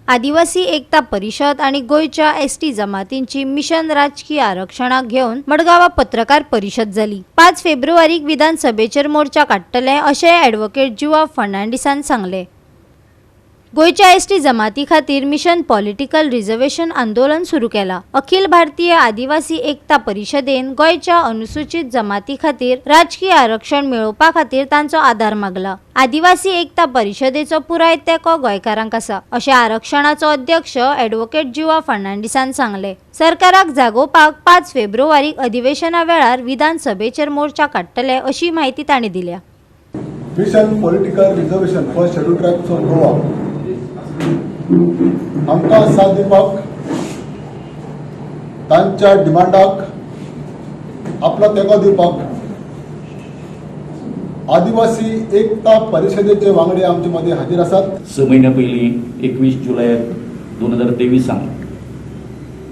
आदिवासी एकता परिषद आणि गोयच्या ST जमातींची mission राजकीय आरक्षणाक घेऊन मडगावा पत्रकार परिषद झाली। 5 फेब्रुवारीक विधानसभेचेर मोर्चा काडटले अशें ॲडव्होकेट जुवा फर्नांडिसान सांगले। गोयच्या एसटी जमाती खातीर मिशन पॉलिटिकल रिझर्वेशन आंदोलन सुरू केला। अखिल भारतीय आदिवासी एकता परिषदेन गोयच्या अनुसूचित जमाती खातीर राजकीय आरक्षण मेळोवपा खातीर तांचो आधार मागला। आदिवासी एकता परिषदेचो पुराय तेंको गोंयकारांक आसा अशें आरक्षणाचो अध्यक्ष ॲडव्होकेट जुवा फर्नांडिसान सांगले। सरकाराक जागोवपाक 5 फेब्रुवारीक अधिवेशना वेळार विधानसभेचेर मोर्चा काडटले अशी माहिती तांणी दिल्या। Mission political reservation for schedule tribes of Goa आमकां साथ दिवपाक तांच्या डिमांडाक आपलो तेंको दिवपाक आदिवासी एकता परिषदेचे वांगडी आमचे मदीं हाजीर आसात। 6 महिन्या पयलीं 21 जुलय 2023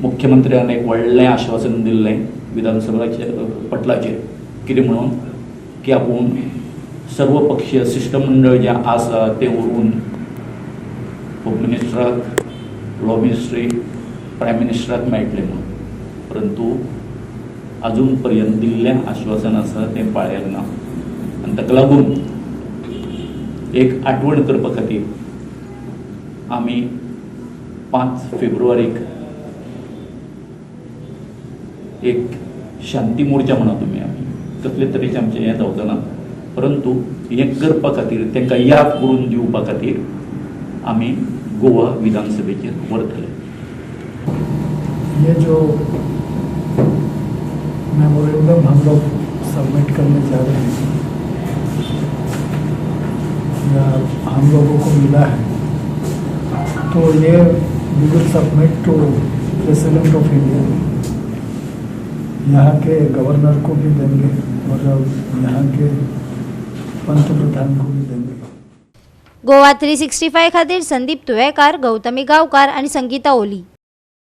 मुख्यमंत्र्यान एक व्हडलें आश्वासन दिल्लें विधानसभेच्या पटलाचेर, कितें म्हणून की आपूण सर्वपक्षीय शिष्टमंडळ जे आसा ते व्हरून होम मिनिस्टराक, लॉ मिनिस्ट्री, प्रायम मिनिस्टराक मेळटले म्हणून, परंतु अजून पर्यंत दिल्लें आश्वासन आसा तें पाळयलें ना आनी ताका लागून एक आठवण करपा खातीर आमी 5 फेब्रुवारीक एक शांती मोर्चा म्हणा तुमी आमी कसले तरेचें आमचें हें जावचें ना, परंतु हें करपा खातीर तांकां याद करून दिवपा खातीर आमी गोवा विधानसभेचेर व्हरतले। ये जो मेमोरेंडम हम लोग सबमिट करने जा रहे हैं या हम लोगों को मिला है, तो ये we will submit to president of India, यहाँ के गवर्नर को भी देंगे और यहाँ के पंतप्रधान को भी देंगे। गोवा 365 खातीर संदीप तुवेकार, गौतमी गांवकार आणि संगीता ओली।